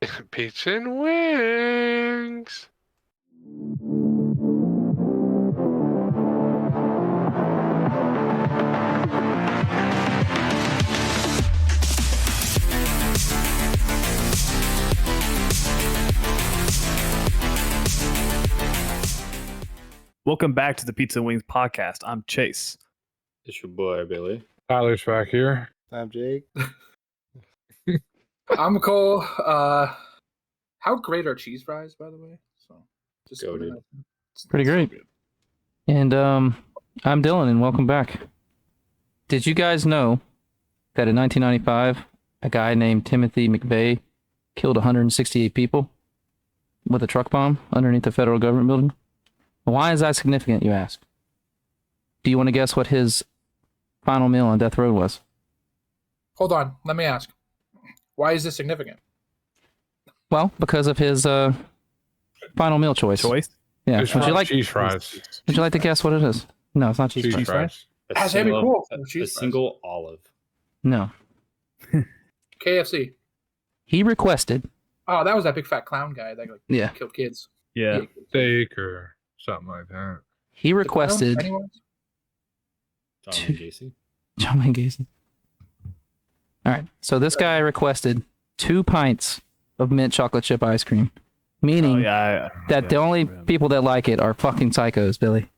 Pizza and wings. Welcome back to the Pizza and Wings podcast. I'm Chase. It's your boy, Billy. Tyler's back here. I'm Jake. I'm Cole. How great are cheese fries, by the way? So, just Go, dude. Pretty great. And I'm Dylan, and welcome back. Did you guys know that in 1995, a guy named Timothy McVeigh killed 168 people with a truck bomb underneath the federal government building? Why is that significant, you ask? Do you want to guess what his final meal on death row was? Hold on, let me ask. Why is this significant? Well, because of his final meal choice. Yeah. It's Would you like cheese fries? Would you like to guess what it is? No, it's not cheese Cheese fries. fries. That's heavy cool. A single olive. No. KFC. He requested. Oh, that was that big fat clown guy that Yeah. killed kids. Yeah. Steak or something like that. He The requested. clown? Anyone? John Wayne Gacy. John Wayne Gacy. All right. So this guy requested 2 pints of mint chocolate chip ice cream, meaning that the only people that like it are fucking psychos, Billy.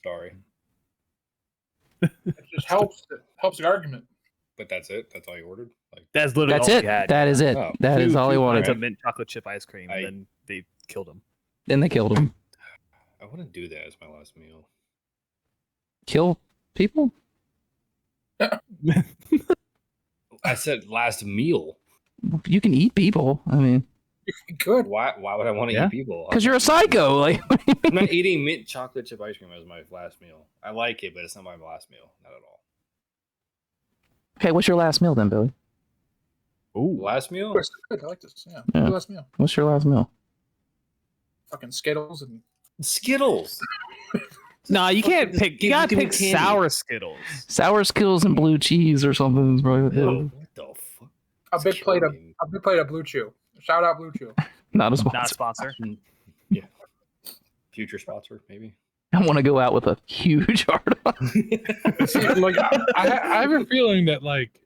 Sorry. It just helps. It helps the argument. But that's it? That's all you ordered? Like, That's literally That's all it. he had. That is it. Oh. That is all he Two wanted. pints of mint chocolate chip ice cream, I- and then they killed him. Then they killed him. I wouldn't do that as my last meal. Kill people? I said last meal. You can eat people. I mean, Good. Why would I want to Yeah. eat people? because you're a psycho. Like, I'm not eating mint chocolate chip ice cream as my last meal. I like it, but it's not my last meal. Not at all. okay, what's your last meal then, Billy? Ooh. Last meal? Good. I like this. Yeah. Yeah. Good last meal. What's your last meal? Fucking Skittles and Skittles. Nah, you can't pick. You gotta give me pick candy. sour Skittles. Sour Skittles and blue cheese or something. Ew, what the fuck? a big plate of Killing me. Blue Chew. Shout out Blue Chew. Not a Not a sponsor. sponsor. Yeah. Future sponsor, maybe. I want to go out with a huge heart on. Like I have a feeling that like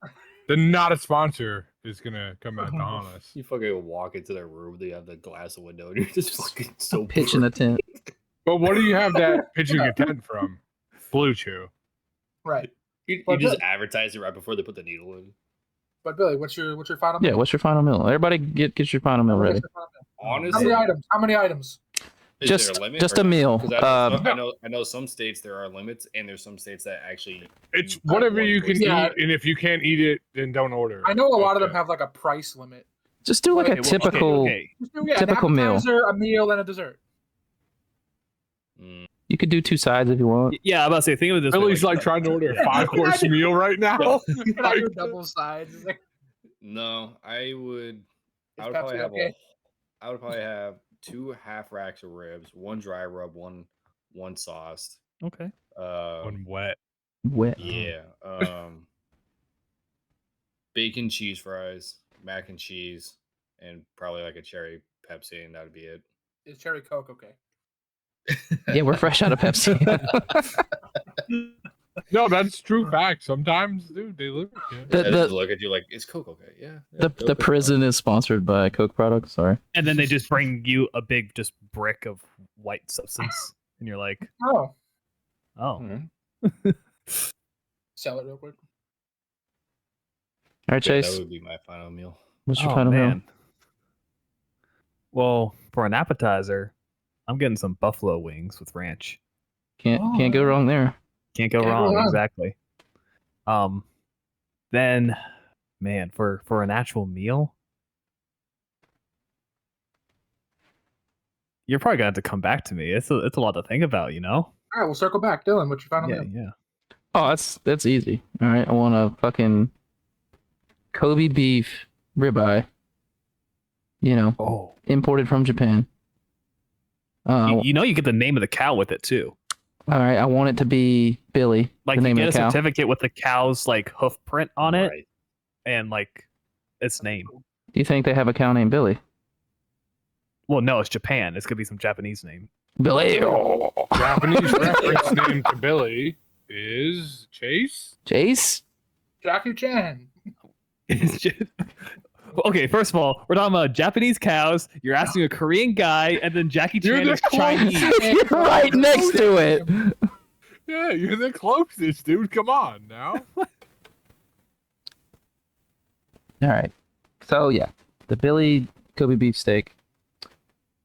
the not a sponsor is gonna come out to haunt us. You fucking walk into their room, they have the glass window, and you're just fucking so Pitching a tent. But what do you have that pitching a tent from? Blue Chew. Right. You But just good. advertise it right before they put the needle in. But Billy, what's your final Yeah, meal? what's your final meal? Everybody get your final meal What's ready. your final meal? Honestly, How many items? is Just there a limit? just or a not? meal. 'Cause I know some states there are limits, and there's some states that actually. It's eat whatever one you can person. Yeah. eat, and if you can't eat it, then don't order. I know a lot of them Okay. have like a price limit. Just do like a Okay, well, typical. Okay. Just do, yeah, Typical an meal. appetizer, a meal, and a dessert. Mm, You could do 2 sides if you want. Yeah, I'm about to say. Think of it this way. Billy's like trying to order a 5-course meal right now. Can I do double sides? It's like, no, I would. Is I would Pepsi probably have okay? I would probably have 2 half racks of ribs, 1 dry rub, one sauced. Okay. One wet. Wet. Yeah. Bacon cheese fries, mac and cheese, and probably like a cherry Pepsi, and that would be it. is cherry Coke okay? Yeah, we're fresh out of Pepsi. No, that's true fact. Sometimes, dude, they look good. The- They the- just look at you like, is Coke okay? Yeah. the Coke is prison is sponsored by Coke products. Sorry. And then they just bring you a big just brick of white substance, and you're like, Oh, oh. fine. sell it real quick. All right, Yeah, Chase. that would be my final meal. What's your Oh, final meal? man. Well, for an appetizer, I'm getting some buffalo wings with ranch. Can't go wrong there. Can't go Can't go wrong. wrong. Exactly. Then, man, for an actual meal, you're probably gonna have to come back to me. It's a lot to think about, you know. All right, we'll circle back. Dylan, what's your final Yeah, meal? yeah. Oh, that's easy. All right, I want a fucking Kobe beef ribeye. You know, Oh, imported from Japan. you know, you get the name of the cow with it too. All right, I want it to be Billy. Like the you name get of a the cow. certificate with the cow's like hoof print on it Right. and like its name. Do you think they have a cow named Billy? Well, no, it's Japan. It's gonna be some Japanese name. Billy. Japanese reference name to Billy is Chase. Chase? Jackie Chan. It's just... Okay, first of all, we're talking about Japanese cows. You're asking a Korean guy, and then Jackie You're Chan the is Chinese. You're right next to it. Yeah, you're the closest, dude. Come on now. All right. So yeah, the Billy Kobe beef steak.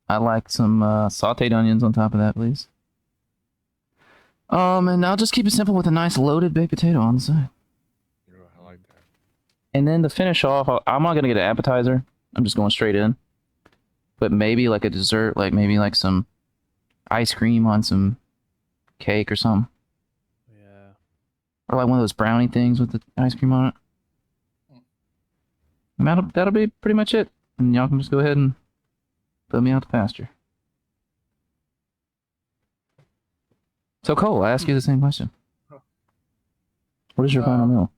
I like some sautéed onions on top of that, please. And I'll just keep it simple with a nice loaded baked potato on the side. I like that. And then to finish off, I'm not gonna get an appetizer. I'm just going straight in. But maybe like a dessert, like maybe like some ice cream on some cake or something, Yeah. or like one of those brownie things with the ice cream on it. And that'll be pretty much it. And y'all can just go ahead and put me out to pasture. So Cole, I ask you the same question. What is your final meal?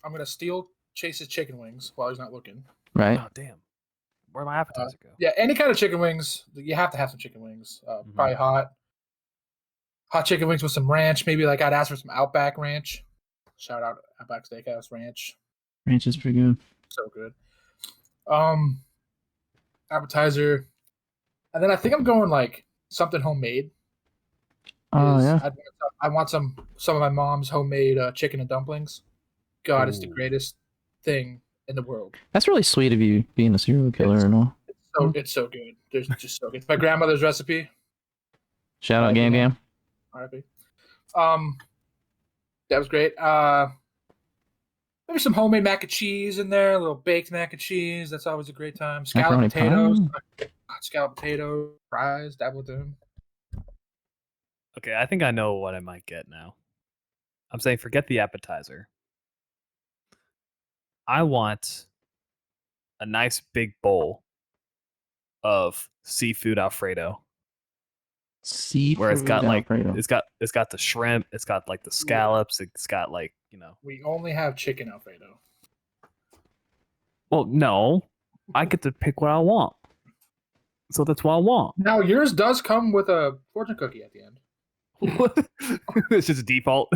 I'm gonna steal Chase's chicken wings while he's not looking. Right? Oh damn. Where'd my appetizer go? Yeah, any kind of chicken wings. You have to have some chicken wings. Probably hot chicken wings with some ranch. Maybe like I'd ask for some Outback Ranch. Shout out Outback Steakhouse Ranch. Ranch is pretty good. So good. Appetizer, and then I think I'm going like something homemade. Oh yeah. I want some of my mom's homemade chicken and dumplings. God, it's the Ooh. greatest thing in the world. That's really sweet of you, being a serial killer and all. It's so good. It's just so good. It's my grandmother's recipe. Shout out Gam Gam. RIP. That was great. Maybe some homemade mac and cheese in there, a little baked mac and cheese. That's always a great time. Scalloped Macaroni potatoes, scalloped potato fries, dabble with them. Okay, I think I know what I might get now. I'm saying forget the appetizer. I want a nice big bowl of seafood Alfredo. Seafood Where it's got like Alfredo. it's got the shrimp, it's got like the scallops, it's got like, you know. We only have chicken Alfredo. Well, no. I get to pick what I want. So that's what I want. Now yours does come with a fortune cookie at the end. It's just a default.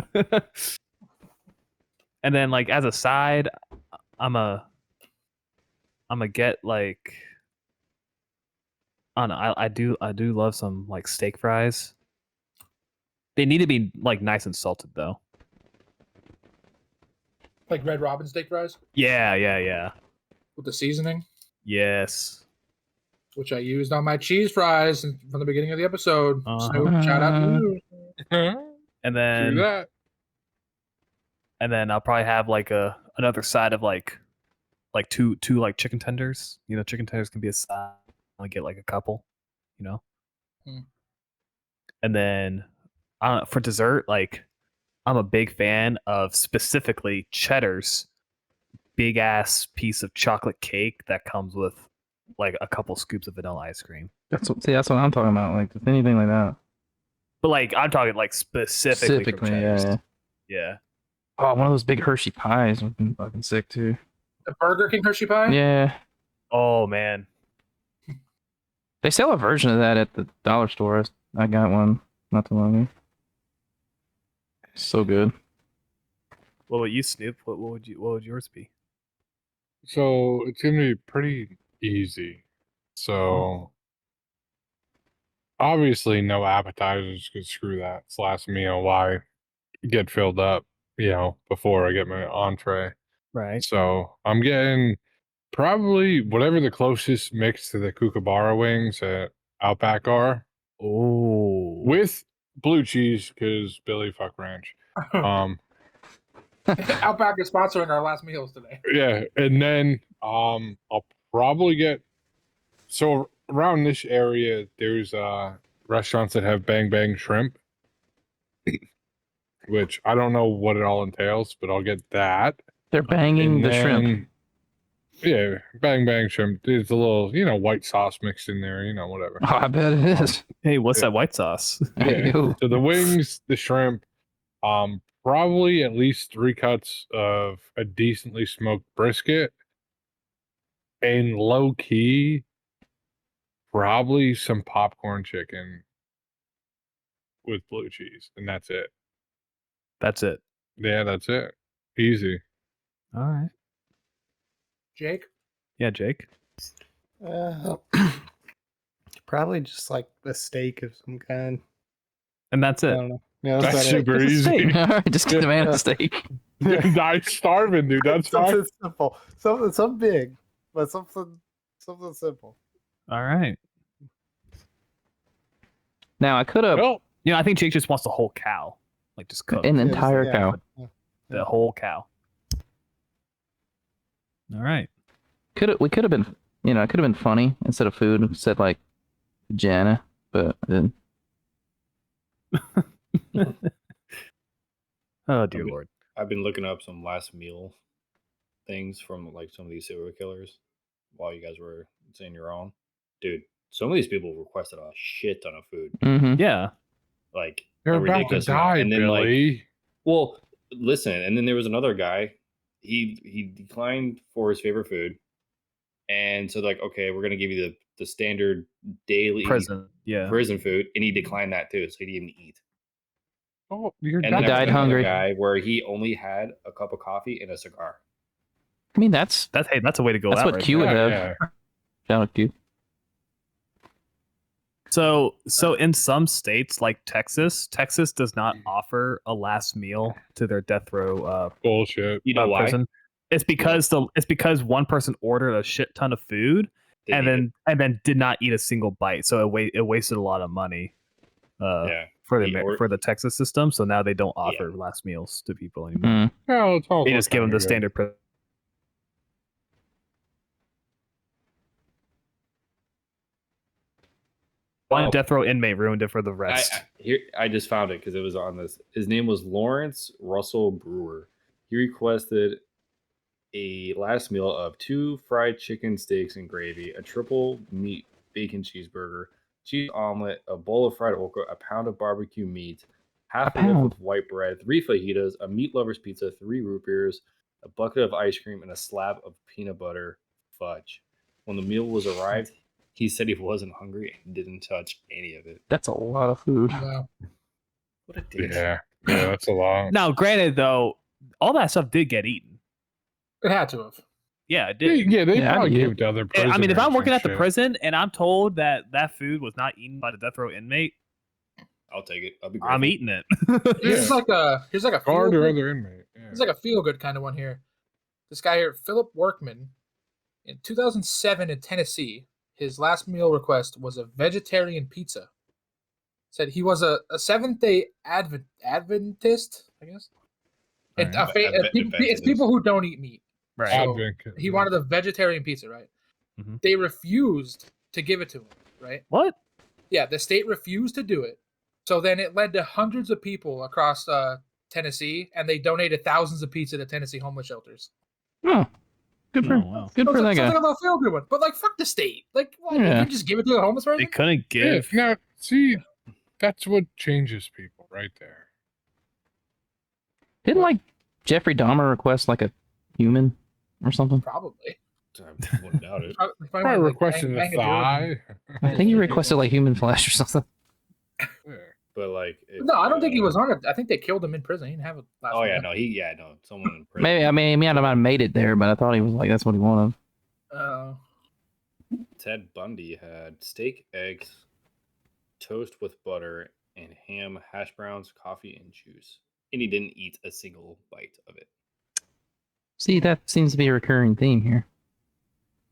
And then like as a side, I'm a get like I don't know, I do love some like steak fries. They need to be like nice and salted though. Like Red Robin steak fries Yeah. with the seasoning, Yes. which I used on my cheese fries from the beginning of the episode. Uh-huh. Snoop, shout out to you. And Do then that. I'll probably have like another side of like two like chicken tenders. You know, chicken tenders can be a side. I get like a couple, you know. And then for dessert, like I'm a big fan of specifically Cheddar's big ass piece of chocolate cake that comes with like a couple scoops of vanilla ice cream. That's what I'm talking about. Like just anything like that. But like I'm talking like specifically from Cheddar's. Yeah. Oh, one of those big Hershey pies would have been fucking sick too. The Burger King Hershey pie? Yeah. Oh man. They sell a version of that at the dollar store. I got one not too long ago. So good. What about you, Snoop? What would yours be? So it's gonna be pretty easy. So obviously no appetizers, because screw that. It's last meal. Why get filled up, before I get my entree? Right. So I'm getting probably whatever the closest mix to the kookaburra wings at Outback are, Oh. with blue cheese, because Billy fuck ranch. Outback is sponsoring our last meals today. Yeah, and then I'll probably get, so around this area there's restaurants that have bang bang shrimp, which I don't know what it all entails, but I'll get that. They're banging And the shrimp. then, yeah, bang bang shrimp. There's a little, white sauce mixed in there, whatever. Oh, I bet it is. Hey, what's that white sauce? Yeah. Ew. So the wings, the shrimp, probably at least 3 cuts of a decently smoked brisket, And low key, probably some popcorn chicken with blue cheese, and that's it. That's it. Yeah, that's it. Easy. All right. Jake? Yeah, Jake. Probably just like a steak of some kind. And that's I it. don't know. Yeah, That's about it. super Just a easy. steak. All right, just get the man a steak. I'm starving, dude. That's fine. Something simple. Something big, but something simple. All right. Now I could have Well, You know, I think Jake just wants the whole cow, like just cook an Yeah, entire yeah, cow. yeah. the whole cow. All right. We could have been, it could have been funny instead of food. We said like vagina, but I didn't. Oh dear Okay. lord. I've been looking up some last meal things from like some of these serial killers while you guys were saying your own. Dude, some of these people requested a shit ton of food. Mm-hmm. Yeah. Like you're a about to ridiculous amount. die, And then like Billy. well, listen, and then there was another guy. He declined for his favorite food. And so like, okay, we're gonna give you the standard daily Prison. Yeah. prison food, and he declined that too, so he didn't even eat. Oh, you're And dying. then there was died another hungry. guy where he only had a cup of coffee and a cigar. I mean, that's That's a way to go That's out what right Q there. would Yeah, have. yeah. Shout out Q. So in some states like Texas does not offer a last meal to their death row Bullshit. You know why? prison. It's because one person ordered a shit ton of food Didn't and then did not eat a single bite. So it wasted a lot of money yeah. for He for the Texas system. So now they don't Yeah. offer last meals to people anymore. Mm. Well, it's all They just give them the standard. One death row inmate ruined it for the rest. I just found it because it was on this. His name was Lawrence Russell Brewer. He requested a last meal of 2 fried chicken steaks and gravy, a triple meat bacon cheeseburger, cheese omelet, a bowl of fried okra, a pound of barbecue meat, half a loaf pound. of white bread, 3 fajitas, a meat lover's pizza, 3 root beers, a bucket of ice cream, and a slab of peanut butter fudge. When the meal was arrived, he said he wasn't hungry and didn't touch any of it. That's a lot of food. Wow. What a dick. Yeah, that's a lot. Now, granted, though, all that stuff did get eaten. It had to have. Yeah, it did. Yeah, they Yeah, I probably get give it. it to other And, prisoners. I mean, if I'm and working at the shit. prison and I'm told that food was not eaten by the death row inmate, I'll take it. I'll be I'm grateful. eating it. Here's like a guard feel or good, other inmate. Yeah. here's like a feel good kind of one here. This guy here, Philip Workman, in 2007 in Tennessee, his last meal request was a vegetarian pizza. Said he was a Seventh-day Adventist, I guess. Alright. It's people who don't eat meat. Right. So, Advocate. He wanted a vegetarian pizza, right? Mhm. They refused to give it to him, right? What? Yeah, the state refused to do it. So then it led to hundreds of people across Tennessee, and they donated thousands of pizza to Tennessee homeless shelters. Oh, good for Oh, wow. good for that Sounds guy. like a feel good one. But like, fuck the state. Like, what? Yeah. You can just give it to a homeless person? They couldn't Yeah, give. now, see, that's what changes people right there. Didn't like Jeffrey Dahmer request like a human or something? Probably. I wouldn't doubt it. Probably requesting a thigh. I think he requested like human flesh or something. Yeah. But like, if, No, I don't think he was on it. I think they killed him in prison. He didn't have a last Oh name. yeah, no, someone in prison. Maybe he might not have made it there, but I thought he was like that's what he wanted. Ted Bundy had steak, eggs, toast with butter, and ham, hash browns, coffee, and juice, and he didn't eat a single bite of it. See, that seems to be a recurring theme here.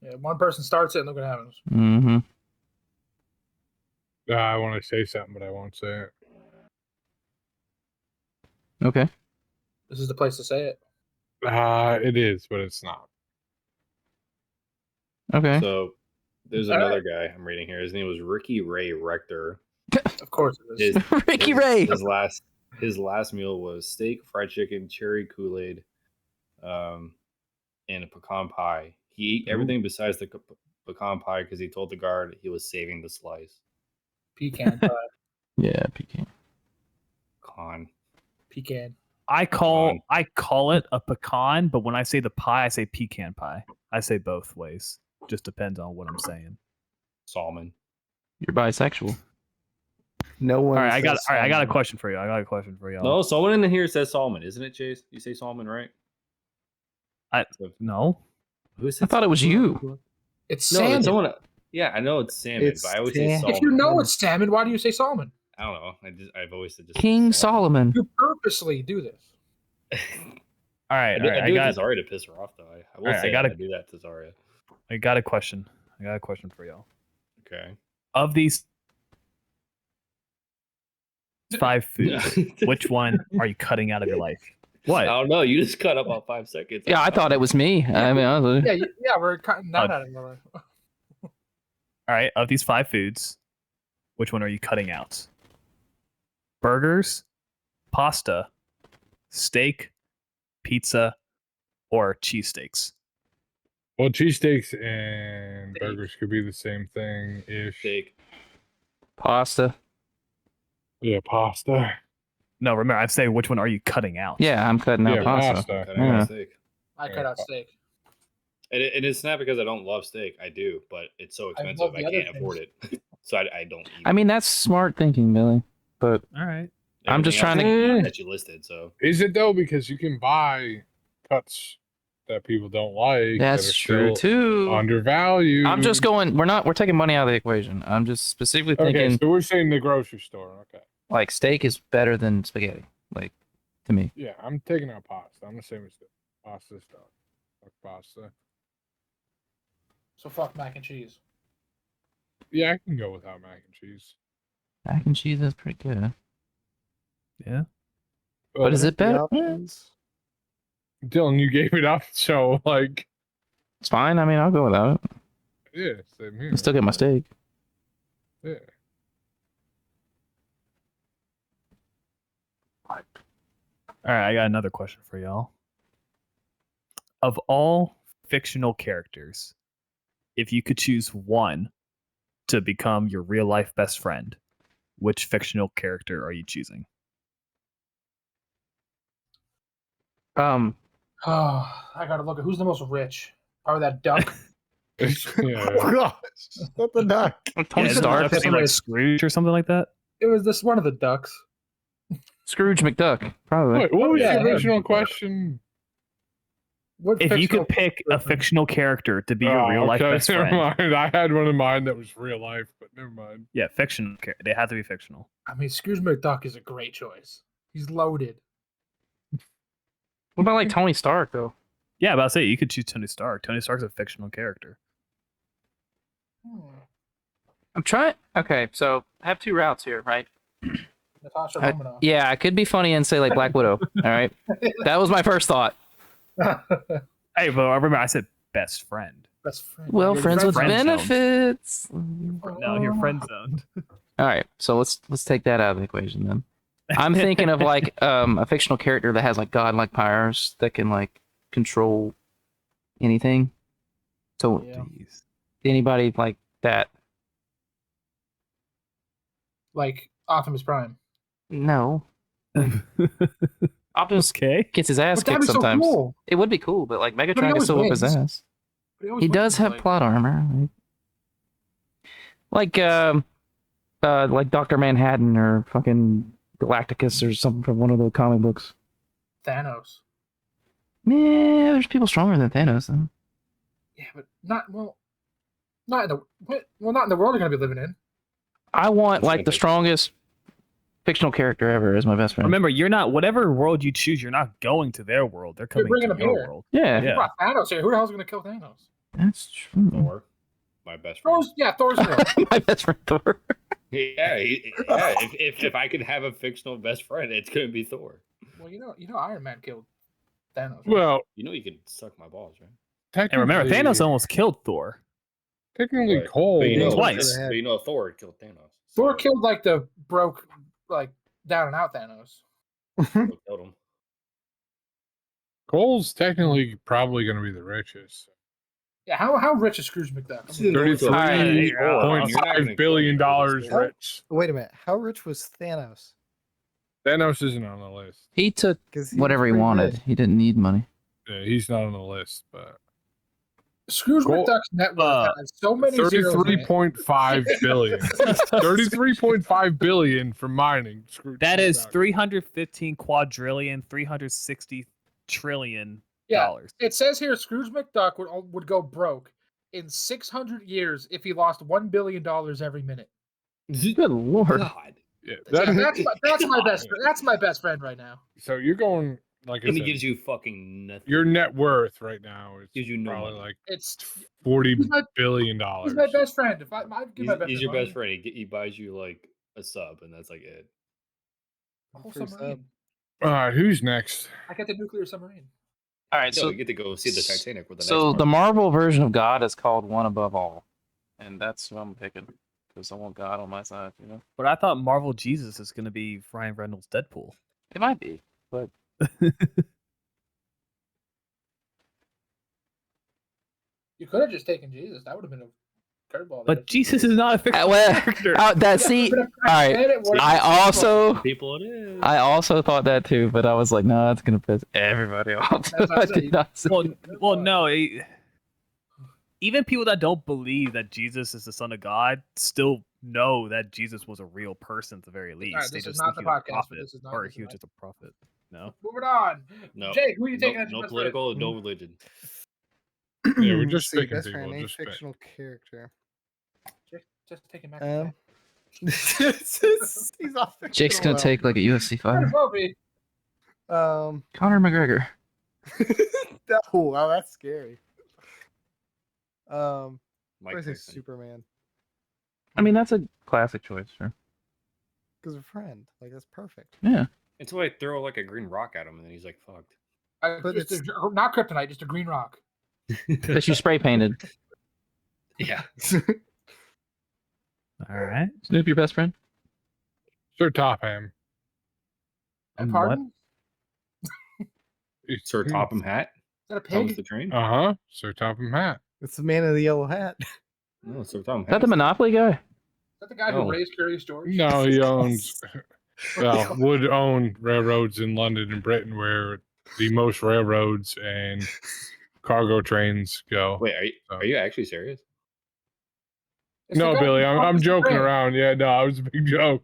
Yeah, one person starts it, and look what happens. Mm-hmm. I want to say something, but I won't say it. Okay. This is the place to say it. It is, but it's not. Okay. So there's All another guy I'm reading here. His name was Ricky Ray Rector. Of course it is. Ricky Ray. His last meal was steak, fried chicken, cherry Kool-Aid, and a pecan pie. He ate everything besides the pecan pie because he told the guard he was saving the slice. Pecan pie. Yeah, pecan. Con. Pecan. I call it a pecan, but when I say the pie, I say pecan pie. I say both ways. Just depends on what I'm saying. Salmon. You're bisexual. No one. All right, I got says a salmon. question for you. I got a question for y'all. No, someone in here says salmon, isn't it, Chase? You say salmon, right? No. Who I said thought it was you. It's No, salmon. it's someone. Yeah, I know it's salmon, It's but I always say salmon. salmon. If you know it's salmon, why do you say salmon? I don't know. I've always said just King Solomon. You purposely do this. All right, I all do, right. I do it to Zarya to piss her off, though. I will Alright, say I gotta- I do that to Zarya. I got a question. For y'all. Okay. Of these 5 foods, which one are you cutting out of your life? I What? don't know. You just cut about 5 seconds. Yeah, I thought it was me. I mean, I was, Yeah, we're cutting that out of the All right, of these 5 foods, which one are you cutting out? Burgers, pasta, steak, pizza, or cheesesteaks? Well, cheesesteaks and Steak. burgers could be the same thing ish. Steak. pasta. Yeah, pasta. No, remember, I'm saying which one are you cutting out? Yeah, I'm cutting out Yeah, pasta. pasta. Cutting out Yeah. steak. I cut out steak. And it's not because I don't love steak. I do, but it's so I expensive love I, the other can't afford it. So I don't eat I mean, that's smart thinking, Billy. But All right. I'm just everything trying else to- that you listed. So Is it though? Because you can buy cuts that people don't like. that's that are true still too. Undervalued. I'm just going. We're taking money out of the equation. I'm just specifically Okay, thinking so we're saying the grocery store. Okay. like steak is better than spaghetti. Like to me. Yeah, I'm taking out pasta. I'm the same as the pasta stuff. Fuck pasta. So fuck mac and cheese. Yeah, I can go without mac and cheese. Mac and cheese is pretty good. Yeah. But is it The better? options? Dylan, you gave it up, so like, It's fine. I mean, I'll go without it. yeah, same here. I still get my steak. Yeah. All right, I got another question for y'all. Of all fictional characters, if you could choose one to become your real life best friend, which fictional character are you choosing? Oh, I gotta look at who's the most rich. Probably that duck. yeah. Oh gosh, not the duck. Tony isn't Stark, it something like Scrooge or something like that? It was this one of the ducks. Scrooge McDuck, probably. Wait, what was Yeah, the him. original question? What If you fictional could pick a person? fictional character to be your Oh, real life okay, best never friend, mind. I had one in mind that was real life, but never mind. yeah, fictional. They have to be fictional. I mean, Scrooge McDuck is a great choice. He's loaded. What about like Tony Stark though? Yeah, but I'll say you could choose Tony Stark. Tony Stark's a fictional character. I'm trying. Okay, so I have 2 routes here, right? Natasha I- Romanoff. Yeah, I could be funny and say like Black Widow. All right, that was my first thought. Hey, but I remember I said best friend. Best friend. Well, You're friends with friend zoned. benefits. No, you're friend zoned. All right, so let's take that out of the equation then. I'm thinking of like a fictional character that has like godlike powers that can like control anything. So Yeah. anybody like that? Like Optimus Prime. No. Optimus Okay. gets his ass But that'd kicked be so sometimes. cool. It would be cool, but like But he Megatron can always still whip his wins. ass. But always He does wins, have like- plot armor. Like Dr. Manhattan or fucking Galacticus or something from one of the comic books. Thanos. Man, there's people stronger than Thanos. Then. Yeah, but not in the not in the world you're gonna be living in. I want That's like gonna the be- strongest fictional character ever as my best friend. Remember, you're not whatever world you choose. You're not going to their world. They're coming bringing to them your here. world. Yeah, You brought Thanos here. Who the hell's gonna kill Thanos? that's true. Thor, my best friend. Thor's real. my best friend Thor. Yeah, if I could have a fictional best friend, it's gonna be Thor. Well, you know, Iron Man killed Thanos. right? Well, You know you can suck my balls, right? And remember, technically- Thanos almost killed Thor. Technically, Right. Cole. But you know, Twice. But you know Thor killed Thanos. Thor So, killed like the broke, like down and out Thanos. Thor killed him. Cole's technically probably going to be the richest. Yeah, how rich is Scrooge McDuck? I mean, $33.5 $33.5 billion How- rich. Wait a minute. How rich was Thanos? Thanos isn't on the list. He took 'Cause whatever he was pretty wanted. rich. He didn't need money. Yeah, he's not on the list, but Scrooge Cool. McDuck's net worth has so many zeros in it. 33.5 billion. 33.5 billion from mining. Scrooge That is McDuck. 315 quadrillion, 360 trillion Yeah. dollars. It says here Scrooge McDuck would go broke in 600 years if he lost $1 billion every minute. Good lord. God. Yeah, Yeah, that, that's my best. That's my best friend right now. so you're going like I And he said, gives you fucking nothing. your net worth right now is Gives you no probably money. like It's $40 He's my- billion. he's my best friend. If I give my best He's friend your money, best friend. He buys you like a sub, and that's like it. a whole Free submarine. sub. All right, who's next? I get the nuclear submarine. All right, So so you get to go see the Titanic with the so next the one. Marvel version of God is called One Above All, and that's who I'm picking because I want God on my side. You know, But I thought Marvel Jesus is going to be Ryan Reynolds' Deadpool. it might be, but You could have just taken Jesus. That would have been a curveball. But Jesus is not a fictional well, character. that see, all right. I also thought that too, but I was like, no, that's gonna piss everybody off. That's what I I said. did not say Well, no. Even people that don't believe that Jesus is the Son of God still know that Jesus was a real person at the very least. right, They this is just not think the he was a podcast, prophet, but this is not- or this is he was not- just a prophet. No. Moving on. No, Jake, who are you taking as your no best political, friend? no religion. Yeah, we're Let's just see, picking best people. friend, name Just pick. fictional character. friend? Just taking Mac. He's off fictional. Jake's gonna though. take like a UFC Might fighter. as well be. Conor McGregor. Oh, wow, that's scary. Mike I say Tyson. Superman I mean, that's a classic choice, sure. because a friend. Like that's perfect. Yeah. Until I throw like a green rock at him, and then he's like, "Fucked." But Just not kryptonite, just a green rock. That you spray painted. Yeah. All right. Snoop, your best friend. Sir Topham. And Pardon? Sir Topham hat. Is that a Thomas pig? the Train. Sir Topham hat. It's the man in the yellow hat. No, Sir Topham Is that hat. the Monopoly guy? Is that the guy No. who raised Curious George? No, he owns, would own railroads in London and Britain where the most railroads and cargo trains go. Wait, are you actually serious? It's the No, guy Billy, who I'm Thomas the joking Train. around. Yeah, no, it was a big joke.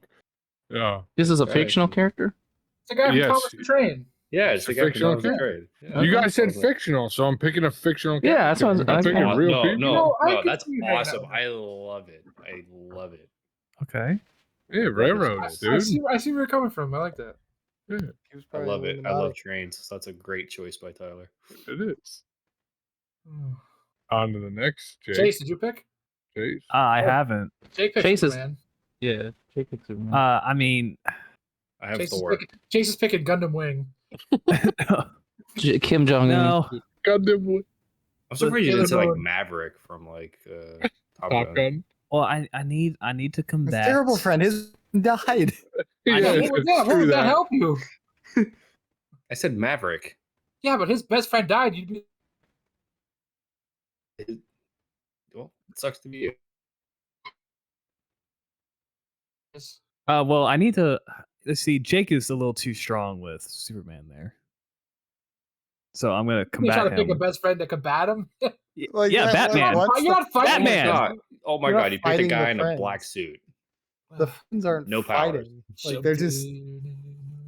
Yeah. This is a Right. fictional character? It's the guy who Yes. Thomas the Train. Yeah, it's a the guy from fictional Thomas the character. Train. Yeah. You guys said I was like, fictional, so I'm picking a fictional character. Yeah, that's what I was- I'm not that's picking fine. real no, people. no, I no, could that's see you hanging out awesome. with I love it. I love it. Okay. Yeah, railroads, I dude. see where you're coming from. I like that. Yeah, He was I probably love it. I Illuminati. love trains. So that's a great choice by Tyler. it is. On to the next. Chase, did you pick? Chase. I haven't. Jake picked Chase is- Superman. Yeah. Jake picks Superman. I mean, I have Chase is, Thor. Chase is picking Gundam Wing. Kim Jong Un. no. Goddamn boy. I'm surprised you didn't say like Thor. Maverick from like Top Top Gun. Gun. Well, I need to His combat. terrible friend. His died. Yeah, know. What would that, screw help you? I said Maverick. Yeah, but his best friend died. You'd be Well, it sucks to be you. Well, I need to. Let's see. Jake is a little too strong with Superman there, so I'm gonna you combat trying to pick a him. best friend to combat him. Like, Yeah, like, Batman. what's You're not fighting. Batman. him. God. Oh my You're not god, you picked a fighting guy the in a friends. black suit. The friends aren't No powers. fighting. Like they're just.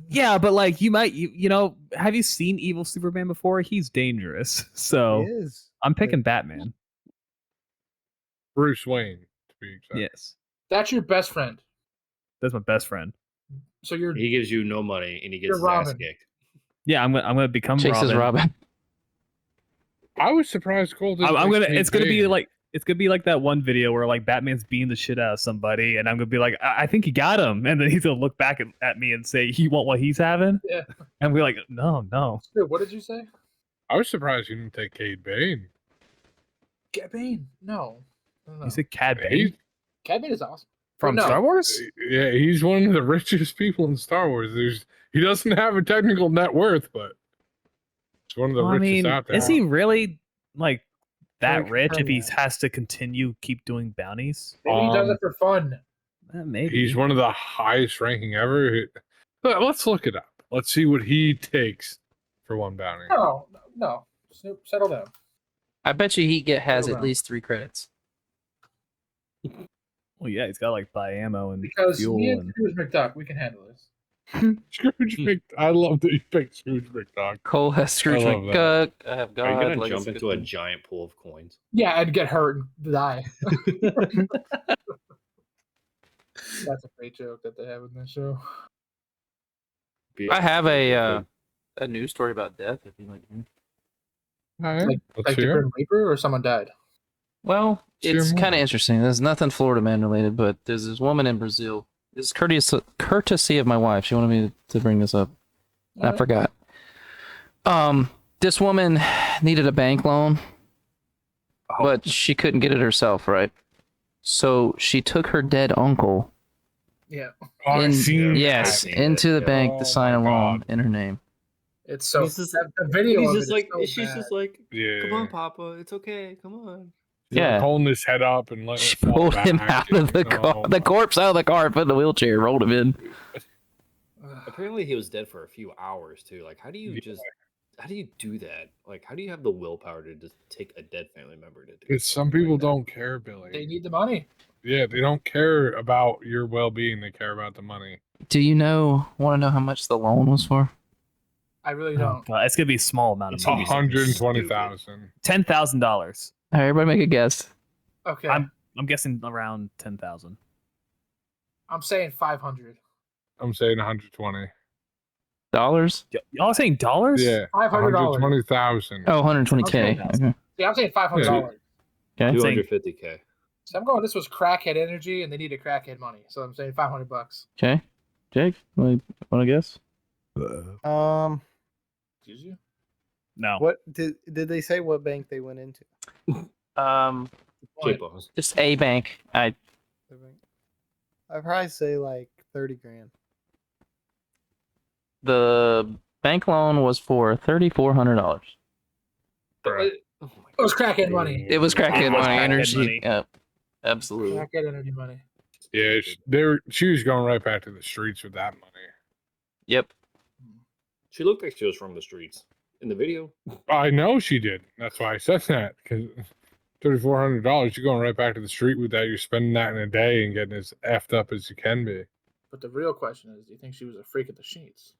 Yeah, but like you know, have you seen Evil Superman before? He's dangerous. So He is. I'm picking Batman. Bruce Wayne, to be exact. Yes, That's your best friend. that's my best friend. So you're He gives you no money and he gets You're his ass Robin. kicked. Yeah, I'm gonna become Chase Robin. is Robin. I was surprised Cole didn't. I'm pick gonna. Kate It's gonna be Bane. like. It's gonna be like that one video where like Batman's beating the shit out of somebody, and I'm gonna be like, I think he got him, and then he's gonna look back at me and say, "You want what he's having?" Yeah. And we're like, no. Dude, what did you say? I was surprised you didn't take Cade Bane. Get Bane? No. You said Cad He's, Bane Cat Bane is awesome. from no. Star Wars? yeah, he's one of the richest people in Star Wars. He doesn't have a technical net worth, but he's one of the Well, I richest mean, out there. is he really like that Like, rich if he confirm has to continue keep doing bounties? Maybe he does Um, it for fun. Maybe. He's one of the highest ranking ever. Let's look it up. Let's see what he takes for one bounty. No. Snoop, settle down. I bet you he has Hold at on. least 3 credits. Well, yeah, he's got like buy ammo and Because fuel me and and Scrooge McDuck, we can handle this. Scrooge Mc. I love that you picked Scrooge McDuck. Cole has Scrooge love McDuck. I have God. Are you gonna like, jump it's into a good. giant pool of coins? Yeah, I'd get hurt and die. That's a great joke that they have in this show. I have a news story about death. If you like. All right, Like let's the hear. Grim Reaper or someone died. Well, Share it's more. kind of interesting. There's nothing Florida man related, but there's this woman in Brazil. This is courtesy of my wife. She wanted me to bring this up. I Alright. forgot. This woman needed a bank loan, but she couldn't get it herself, right? So she took her dead uncle Yeah, Oh, I've seen yes, that. into the Yeah. bank Oh to sign a my loan God. in her name. it's so. He's just- the video He's of just it like, is so she's bad. just like, Yeah. come on, Papa, it's okay, come on. He's like Yeah. holding his head up and letting She it fall pulled him back out of the and- car, oh the my- corpse out of the car, put in the wheelchair, rolled him in. Apparently, he was dead for a few hours too. Like, how do you how do you do that? Like, how do you have the willpower to just take a dead family member to do? Because some something people like that? don't care, Billy. They need the money. Yeah, they don't care about your well-being. They care about the money. Do you want to know how much the loan was for? I really oh, don't. God, it's gonna be a small amount of It's gonna money. be something 120,000. $10,000. All right, everybody make a guess. Okay, I'm guessing around 10,000. I'm saying 500. I'm saying 120. Dollars? Y'all are saying dollars? Yeah, $500. 120,000. Oh, 120K. Okay. Okay. Yeah, I'm saying $500. Okay. I'm saying 250K. So I'm going. This was crackhead energy, and they needed crackhead money. So I'm saying $500. Okay. Jake, want to guess? Excuse you? no. What did they say? What bank they went into? J-Bones. Just a bank. I'd probably say like 30 grand. The bank loan was for $3,400. It was crackhead money. It was crackhead It was money, crackhead energy. money. Yep, absolutely. Crackhead energy money. Yeah, she was going right back to the streets with that money. Yep. She looked like she was from the streets in the video. I know she did. That's why I said that. Because $3,400, you're going right back to the street with that. You're spending that in a day and getting as effed up as you can be. But the real question is, do you think she was a freak of the sheets?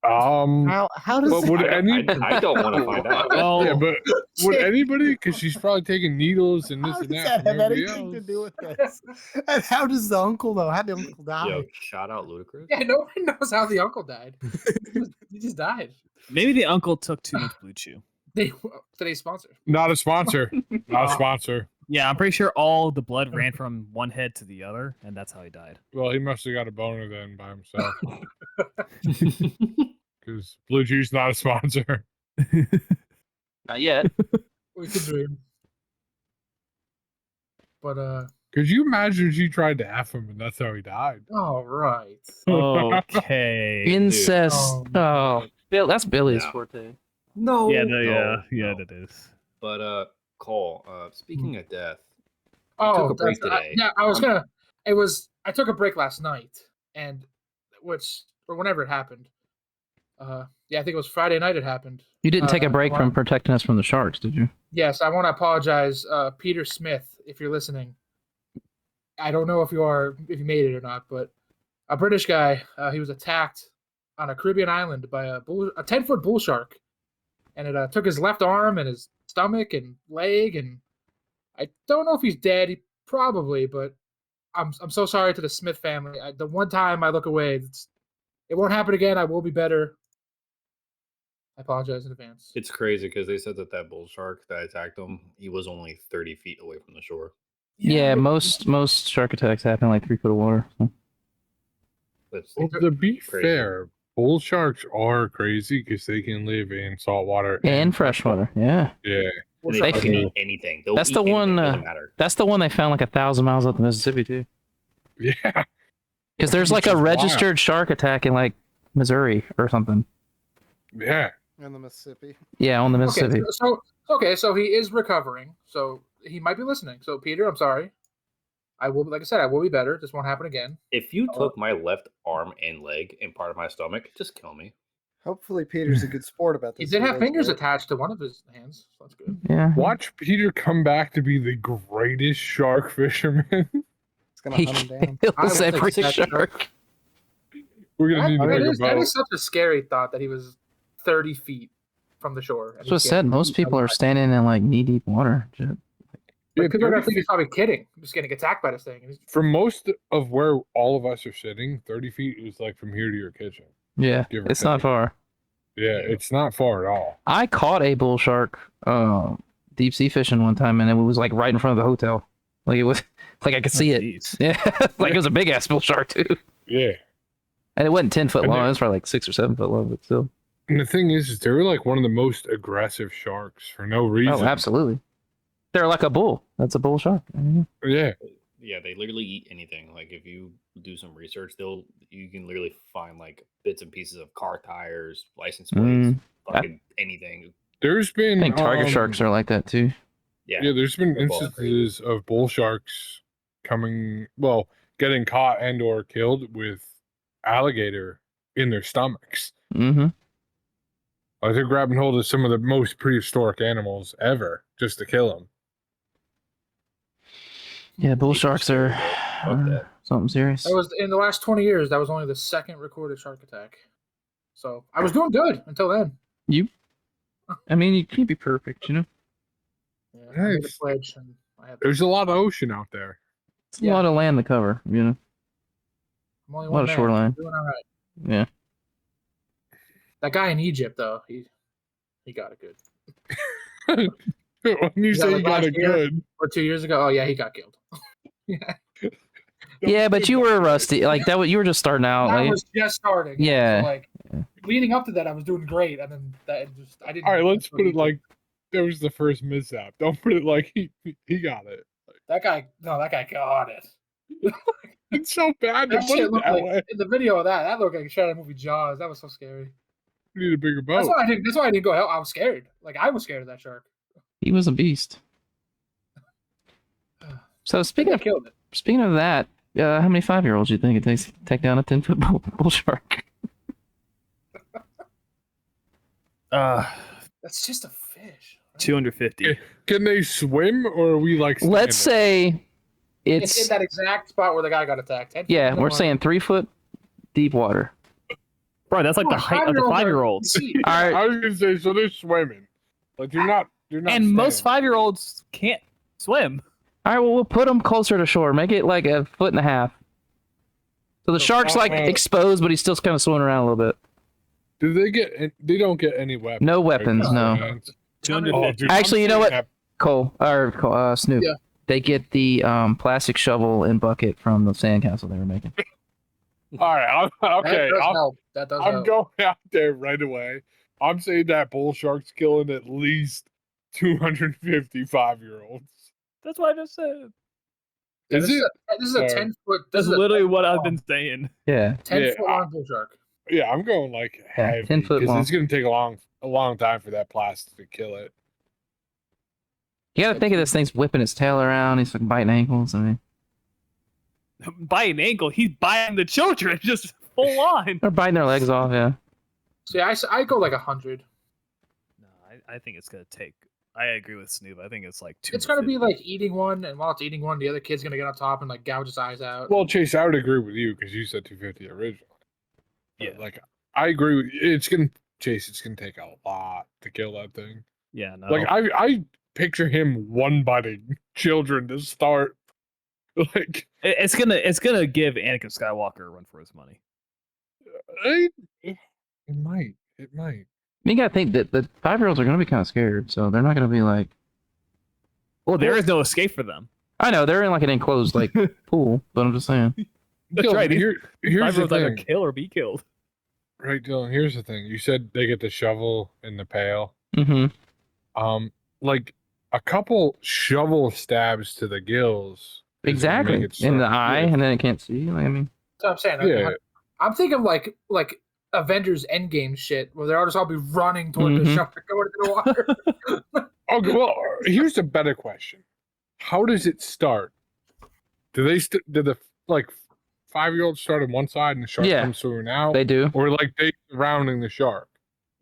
How does But would I any? I don't want to find out. Well, Yeah, but would anybody? Because she's probably taking needles and this how and does that. that have from everybody anything to else. do with this? And how does the uncle know? How did the uncle die? Yo, shout out Ludacris. Yeah, nobody knows how the uncle died. He just died. maybe the uncle took too much Blue Chew. Today's sponsor. Not a sponsor. Not a sponsor. Yeah, I'm pretty sure all the blood ran from one head to the other, and that's how he died. Well, he must have got a boner then by himself. Because Blue Juice not a sponsor. Not yet. We could dream. But Could you imagine if she tried to F him and that's how he died? all right. Okay. Incest. Oh, Oh, Bill, that's Billy's Yeah. forte. No. yeah, No, that is. But Cole, speaking of death, Oh, took a break that's- today. yeah, I was gonna. It was. I took a break last night, and or whenever it happened. Yeah, I think it was Friday night. It happened. You didn't take a break wow. from protecting us from the sharks, did you? Yes, I want to apologize, Peter Smith, if you're listening. I don't know if you made it or not, but a British guy, he was attacked on a Caribbean island by a 10-foot bull shark, and it took his left arm and his stomach and leg, and I don't know if he's dead. He probably, but I'm so sorry to the Smith family. The one time I look away, it won't happen again. I will be better. I apologize in advance. it's crazy because they said that bull shark that attacked him, he was only 30 feet away from the shore. Yeah, most shark attacks happen like 3 foot of water. So. That's Well, to be Crazy. fair, bull sharks are crazy because they can live in saltwater And freshwater, yeah. Yeah. and they They fucking can- eat anything. They'll That's eat the anything, one, doesn't matter. That's the one they found like 1,000 miles up the Mississippi too. Yeah. Because there's like Which a is wild. registered shark attack in like Missouri or something. Yeah. In the Mississippi. Yeah, on the Mississippi. So he is recovering. So he might be listening. So Peter, I'm sorry. I will, like I said, I will be better. This won't happen again. If you took my left arm and leg and part of my stomach, just kill me. Hopefully, Peter's a good sport about He this. did have likes fingers it. attached to one of his hands, so that's good. Yeah. Watch Peter come back to be the greatest shark fisherman. It's gonna He hunt him down. kills I would every take that shark. We're gonna need to That make a is, that boat. is such a scary thought that he was 30 feet from the shore. and That's what I he said. can't Most eat people are outside. standing in like knee-deep water. Shit. Yeah, Like, people are 30 gonna think he's feet- probably kidding, just getting attacked by this thing. And he's- from most of where all of us are sitting, 30 feet is like from here to your kitchen. Yeah, Give or it's not take. far. Yeah, it's not far at all. I caught a bull shark deep sea fishing one time, and it was like right in front of the hotel. Like it was like I could see it. Jeez. Yeah, like it was a big ass bull shark too, Yeah. and it wasn't 10 foot And long. they- It was probably like 6 or 7 foot long, but still. And the thing is they were like one of the most aggressive sharks for no reason. Oh, absolutely. They're like a bull. That's a bull shark. Mhm. Yeah. Yeah, they literally eat anything. Like if you do some research, you can literally find like bits and pieces of car tires, license plates, Mm. fucking anything. There's been I think tiger sharks are like that too. Yeah, Yeah, there's been they're both crazy. instances of bull sharks getting caught and or killed with alligator in their stomachs. Mm-hmm. Like they're grabbing hold of some of the most prehistoric animals ever just to kill them. Yeah, bull sharks are that. something serious. That was in the last 20 years. That was only the second recorded shark attack. So I was doing good until then. I mean, you can't be perfect, you know. Yeah, I made a Nice. pledge, and I had. There's a lot of ocean out there. It's a lot of land to cover, you know. I'm only a lot one of man. shoreline. I'm doing all right. Yeah. That guy in Egypt, though, he got it good. When you Is that say like you got last it year? good, Or 2 years ago, oh yeah, he got killed. yeah, Yeah, but you were rusty. Like that. You were just starting out. I Like, was just starting. Yeah. So, like leading up to that, I was doing great, and then I didn't. all right, let's put it like that was the first mishap. Don't put it like he got it. that guy. No, that guy got it. It's so bad to That put shit it looked that like way. in the video of that looked like a shot out of movie Jaws. That was so scary. We need a bigger That's boat. why I didn't. That's why I didn't go help. I was scared. Like I was scared of that shark. he was a beast. So I speaking of killed it. that, how many 5-year-olds do you think it takes to take down a 10-foot bull shark? That's just a fish. right? 250. Can they swim or are we like Let's standing? say It's in it's that exact spot where the guy got attacked. 10 feet yeah, in the we're water. saying 3 foot deep water. Bro, that's like Oh, the height of the 5-year-olds. See, All right, I was gonna say so they're swimming. Like you're not And most standing. 5-year-olds can't swim. all right. Well, we'll put them closer to shore. Make it like 1.5 feet. So the So, shark's like exposed, but he's still kind of swimming around a little bit. Do they don't get any weapons? No right? weapons, Just no. their hands? 250. dude, Actually, I'm you know saying what? Snoop. Yeah. They get the plastic shovel and bucket from the sandcastle they were making. All right, okay. That does help. That does I'm help. going out there right away. I'm saying that bull shark's killing at least 255-year-olds. That's what I just said. Yeah, Is this, it? this is a Sorry. 10-foot. That's literally what I've been saying. Yeah. 10-foot Yeah, long bull shark. Yeah, I'm going like Yeah, heavy 10 foot because long. it's gonna take a long time for that plastic to kill it. You gotta think of this thing's whipping its tail around. He's like biting ankles. I mean, Biting ankle, he's biting the children just full on. they're biting their legs off. Yeah. See, I go like 100. No, I think it's gonna take. I agree with Snoop. I think it's like 2. It's gonna be like eating one, and while it's eating one, the other kid's gonna get on top and like gouge his eyes out. Well, Chase, I would agree with you because you said 250 originally. But, Yeah. like I agree with it's gonna take a lot to kill that thing. Yeah, no. Like I picture him one butting children to start. Like It's gonna give Anakin Skywalker a run for his money. it might. You gotta think that the 5-year-olds are gonna be kind of scared, so they're not gonna be like. Well, there is no escape for them. I know they're in like an enclosed like pool, but I'm just saying. That's Dylan, right. Here's the 5-year-olds either thing, kill or be killed. right, Dylan? Here's the thing. You said they get the shovel in the pail. Mm-hmm. Like a couple shovel stabs to the gills. is gonna make Exactly. it In the start- eye, yeah. and then it can't see. Like, I mean, That's what I'm saying. Yeah. I'm thinking like Avengers Endgame shit, where they'll just all be running toward the Mhm. shark going into the water. Okay, well, here's a better question. How does it start? Do the 5-year-olds start on one side and the shark Yeah. comes swimming out? they do. Or like they surrounding the shark?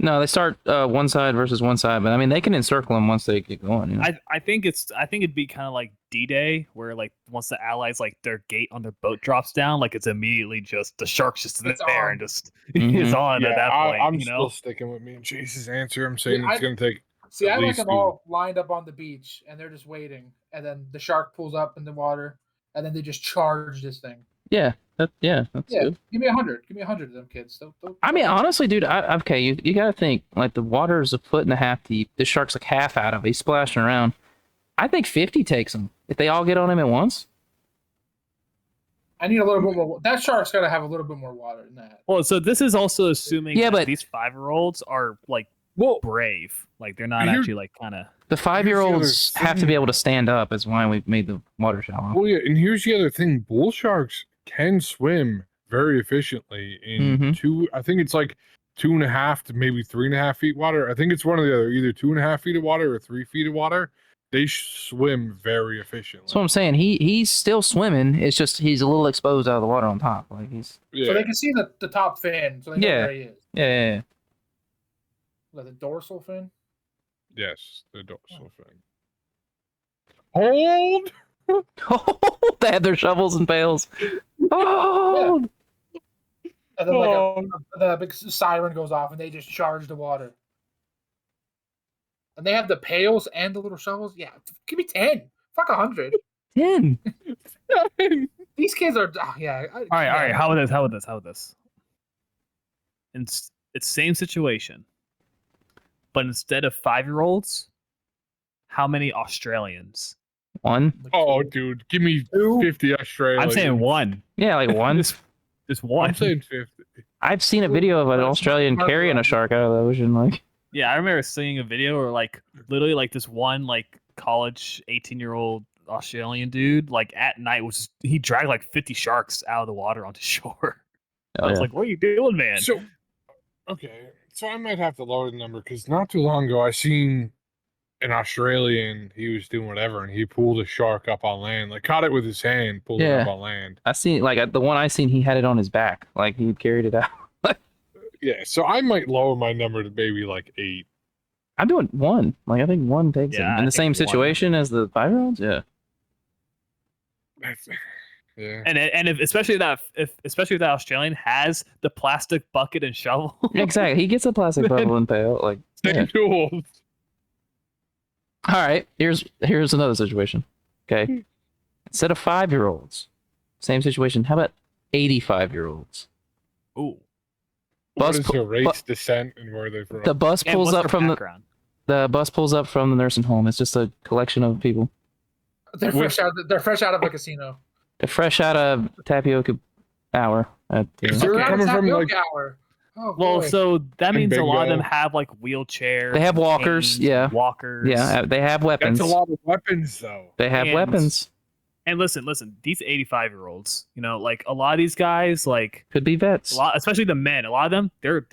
No, they start one side versus one side, but I mean they can encircle them once they get going. You know? I think it'd be kind of like D-Day, where like once the Allies like their gate on their boat drops down, like it's immediately just the shark's just It's there on. and just Mhm. is on at that point. I'm you still know, sticking with me and Chase's answer. I'm saying Yeah, it's going to take. See, At I like least them all lined up on the beach, and they're just waiting, and then the shark pulls up in the water, and then they just charge this thing. Yeah, that's Yeah, good. give me 100. Give me 100 of them kids. I mean, honestly, dude, okay, you gotta think like the water is 1.5 feet deep. The shark's like half out of it. He's splashing around. I think 50 takes him if they all get on him at once. I need a little bit more. That shark's got to have a little bit more water than that. well, so this is also assuming Yeah, that but- these 5-year-olds are like Well, brave, like they're not Here- actually like kind of. The 5-year-olds have to be able to stand up. Is why we've made the water shallow. well, yeah, and here's the other thing: bull sharks can swim very efficiently in Mhm. I think it's like 2.5 to maybe 3.5 feet water. I think it's one or the other, either 2.5 feet of water or 3 feet of water. They swim very efficiently. That's what I'm saying. He's still swimming. It's just he's a little exposed out of the water on top. Like he's Yeah. So they can see the top fin, so they know Yeah. where he is. yeah. Like the dorsal fin. Yes, the dorsal fin. Hold. They have their shovels and pails. Oh, And then like the big siren goes off, and they just charge the water. And they have the pails and the little shovels. Yeah, give me 10. Fuck 100. 10. These kids are. Yeah. All right. How about this? It's same situation, but instead of 5-year-olds, how many Australians? 1. Oh, dude, give me 50 Australian. I'm saying 1. Yeah, like 1. Just 1. I'm saying 50. I've seen a video of an Australian carrying a shark out of the ocean. Like, Yeah, I remember seeing a video where like literally like this one like college 18-year-old Australian dude like at night he dragged like 50 sharks out of the water onto shore. I was like, what are you doing, man? So, okay, so I might have to lower the number because not too long ago I seen an Australian. He was doing whatever, and he pulled a shark up on land, like caught it with his hand, pulled it up on land. I seen like the one I seen. He had it on his back, like he carried it out. Yeah, so I might lower my number to maybe like 8. I'm doing 1. Like I think 1 takes him Yeah, in I the same think 1. situation as the 5-year-olds. Yeah. Yeah. And if especially if that Australian has the plastic bucket and shovel. Exactly. He gets a plastic bubble and pail. Like, Same yeah. tools. All right. Here's another situation. Okay. Instead of 5-year-olds, same situation. How about 85-year-olds? Ooh. What Bus is pu- their race, bu- descent, and where they're from? The bus And pulls what's up their from background? the bus pulls up from the nursing home. It's just a collection of people. They're fresh out of a casino. They're fresh out of tapioca hour. Is They're there out coming of from tapioca like hour. Oh, Well, boy. so that And means a lot of them bingo. have like wheelchairs. They have and walkers, canes, yeah. Walkers. Yeah, they have weapons. that's a lot of weapons though. They have And- weapons. And listen, these 85-year-olds, like a lot of these guys, like Could be vets. a lot, especially the men, a lot of them, they're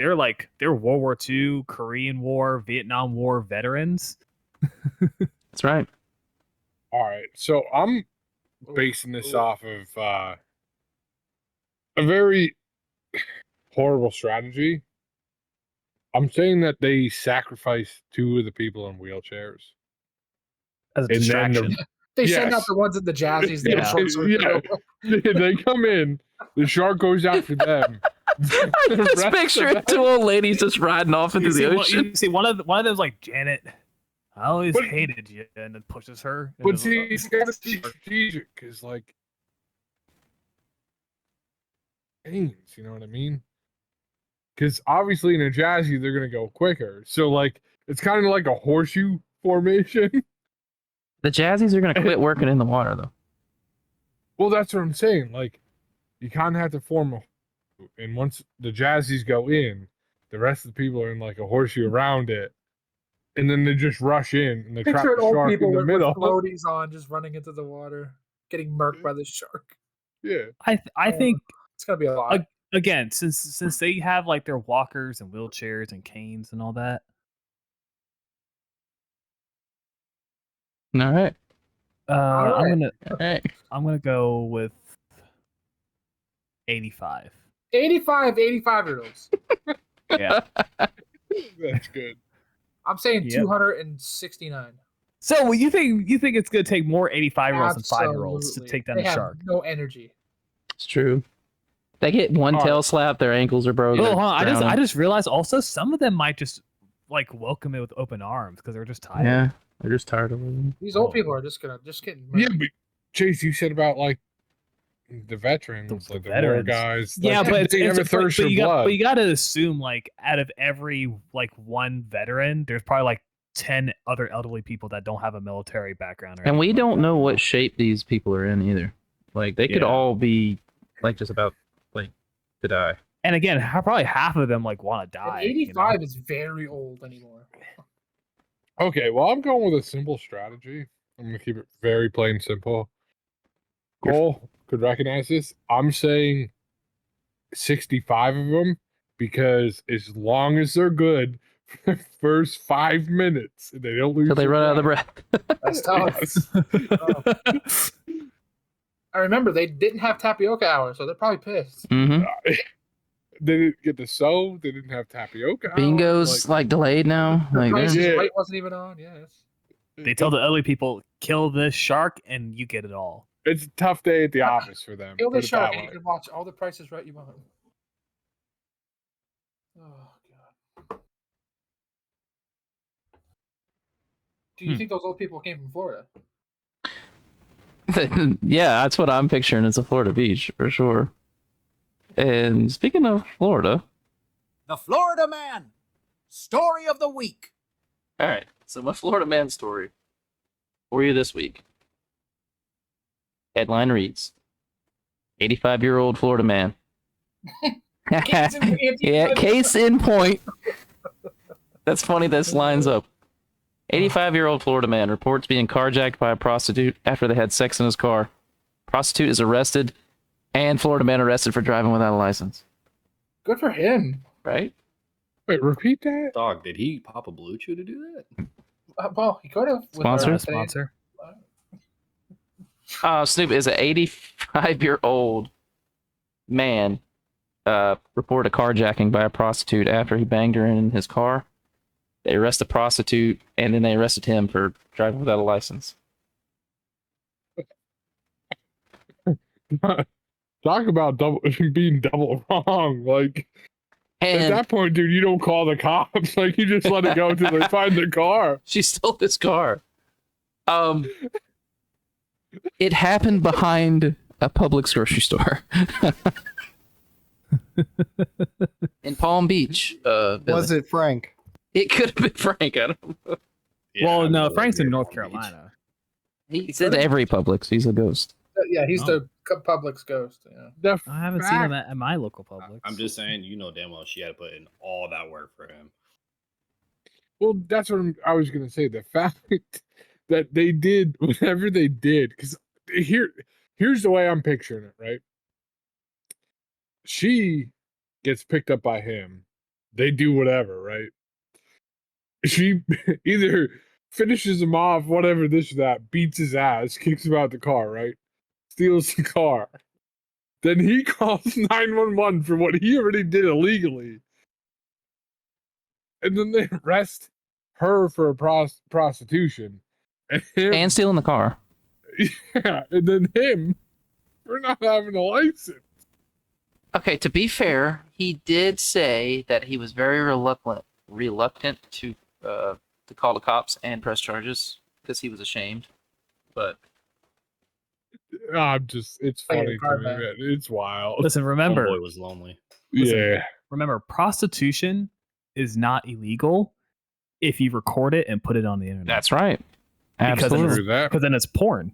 World War II, Korean War, Vietnam War veterans. That's right. All right, so I'm basing this off of a very horrible strategy. I'm saying that they sacrifice 2 of the people in wheelchairs. As a And then distraction. They send out yes. the ones at the jazzies. Yeah. They come in, the shark goes out for them. I can just rest picture of it, 2 old ladies just riding off into the ocean. You see one of them's like, Janet, I always But- hated you, and then pushes her. But into see, the- it's gotta be strategic, because like, you know what I mean? Because obviously in a jazzy they're gonna go quicker, so like it's kind of like a horseshoe formation. The Jazzies are gonna quit working in the water though. Well, that's what I'm saying. Like, you kind of have to form a, and once the jazzies go in, the rest of the people are in like a horseshoe around it, and then they just rush in and they trap Picture the old shark people in the with middle. floaties on, just running into the water, getting murked by the shark. Yeah. I think It's gonna be a lot. again, since they have like their walkers and wheelchairs and canes and all that. All right. I'm All right. gonna go with 85. 85-year-olds. Yeah. That's good. I'm saying Yep. 269. So you think it's gonna take more 85-year-olds than 5-year-olds to Absolutely. take down They a have shark? no energy. It's true. They get one All tail right. slap, their ankles are broken. Well, hold on, I drowning. just realized also some of them might just like welcome it with open arms because they're just tired. Yeah, they're just tired of it. These old Oh. people are just getting Yeah, murdered. but Chase, you said about like the veterans, The like the war veterans. guys. Yeah, like, but they have a thirst for blood. But you got to assume like out of every like one veteran, there's probably like 10 other elderly people that don't have a military background. Or And we anything like don't that. know what shape these people are in either. Like they could Yeah. all be like just about like to die. And again, probably half of them like want to And die. 85 is very old anymore. Okay, well, I'm going with a simple strategy. I'm going to keep it very plain simple. Cole could recognize this. I'm saying 65 of them because as long as they're good for the first 5 minutes, and they don't lose Till they their run out of the breath. That's tough. Yes. I remember they didn't have tapioca hour, so they're probably pissed. Mm-hmm. They didn't get to sew. They didn't have tapioca. hour, Bingo's like delayed now. The Like Price they're- is Yeah. Right wasn't even on. Yes. They tell the elderly people, kill this shark and you get it all. It's a tough day at the office for them. Kill put the it shark that and you way. can watch all the prices right you want. Oh god. Do you think those old people came from Florida? yeah, that's what I'm picturing. It's a Florida beach for sure. And speaking of Florida, The Florida Man. Story of the week. all right. So my Florida man story for you this week. Headline reads: 85-year-old Florida man. Yeah, case in point. That's funny. This lines up. 85-year-old Florida man reports being carjacked by a prostitute after they had sex in his car. Prostitute is arrested, and Florida man arrested for driving without a license. Good for him. Right? Wait, repeat that? Dog, did he pop a blue chew to do that? Well, he could have. with Sponsor? our Not a today. sponsor. Snoop is an 85-year-old man reported a carjacking by a prostitute after he banged her in his car. They arrest the prostitute, and then they arrested him for driving without a license. Talk about being double wrong. Like, at And that point, dude, you don't call the cops. Like, you just let it go until they find the car. she stole his car. It happened behind a Publix grocery store in Palm Beach. Was it Frank? It could have been Frank. I don't know. Well, no, I'm Frank's in really North Palm Beach. Carolina. He's in every Publix. He's a ghost. Yeah, he's Oh. the Publix ghost. Yeah. The I haven't seen him at my local Publix. I'm just saying, you know damn well she had to put in all that work for him. Well, that's what I was going to say. The fact that they did whatever they did, because here's the way I'm picturing it, right? She gets picked up by him. They do whatever, right? She either finishes him off, whatever, this or that, beats his ass, kicks him out the car, right? Steals the car. Then he calls 911 for what he already did illegally. And then they arrest her for prostitution. And him, And stealing the car. yeah, and then him for not having a license. Okay, to be fair, he did say that he was very reluctant to call the cops and press charges because he was ashamed. But It's Like a funny to car me, back. man. It's wild. Listen, remember, Homeboy was lonely. listen. Yeah. remember, prostitution is not illegal if you record it and put it on the internet. that's right. Because Absolutely. True that. Because then it's porn,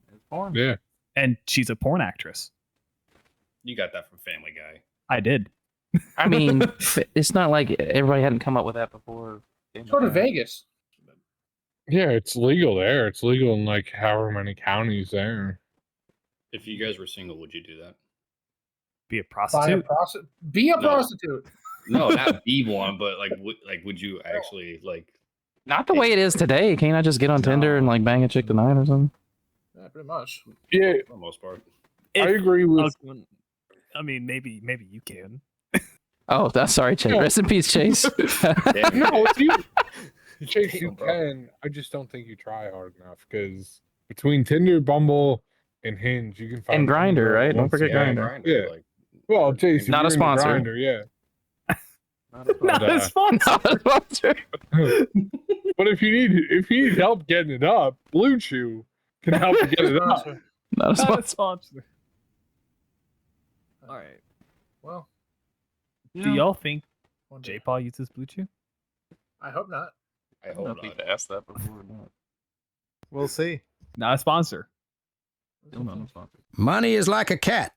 Yeah. and she's a porn actress. You got that from Family Guy. I did. I mean, it's not like everybody hadn't come up with that before. Go to Vegas. Yeah, it's legal there. It's legal in like however many counties there. If you guys were single, would you do that? Be a Buy a prostitute. prostitute. Be a No. prostitute. No, not be one, but would you actually like? Not the way it is today. Can't I just get on Tinder and like bang a chick tonight or something? Yeah, pretty much. Yeah, For the most part. I agree with. I mean, maybe you can. Oh, that's sorry, Chase. No. Rest in peace, Chase. No, Chase, you can. I just don't think you try hard enough because between Tinder, Bumble, and Hinge, you can find And Grindr, anywhere right? Don't once forget you want. Grindr. Yeah. Like, Well, Chase, if Not you're a into sponsor. Grindr, yeah. Not a sponsor. But if you need help getting it up, Blue Chew can help you get it up. Sponsor. Not a Not sponsor. a sponsor. All right. Well, Do y'all think one day. J-Paul uses Blue Chew? I hope not. I hope not. asked that before. We'll see. Not a sponsor. Still not a sponsor. Money is like a cat.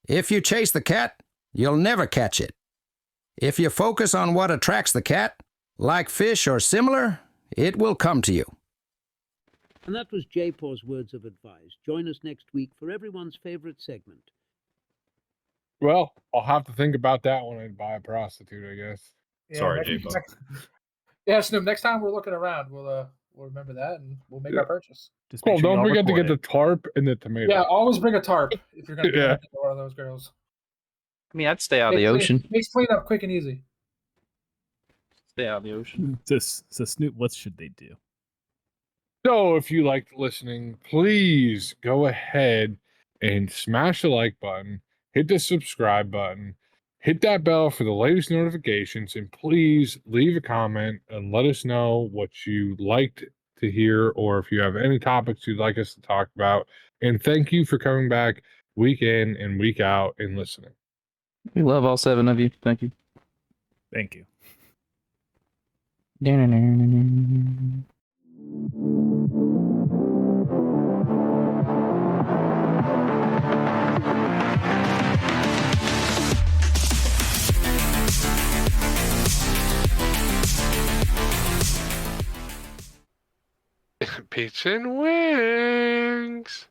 If you chase the cat, you'll never catch it. If you focus on what attracts the cat, like fish or similar, it will come to you. And that was J-Paw's words of advice. Join us next week for everyone's favorite segment. Well, I'll have to think about that when I buy a prostitute, I guess. Yeah, Sorry, next- J-Paul. Yeah, Snoop. Next time we're looking around, we'll remember that and we'll make our purchase. Just Well, make sure don't y'all forget to record get it. the tarp and the tomato. Yeah, always bring a tarp if you're gonna be Yeah. one of those girls. I mean, I'd stay out of the ocean. Makes cleanup quick and easy. Stay out of the ocean. So Snoop, what should they do? So if you liked listening, please go ahead and smash the like button, hit the subscribe button, hit that bell for the latest notifications, and please leave a comment and let us know what you liked to hear or if you have any topics you'd like us to talk about. And thank you for coming back week in and week out and listening. We love all 7 of you. Thank you. Thank you. Pizza and wings.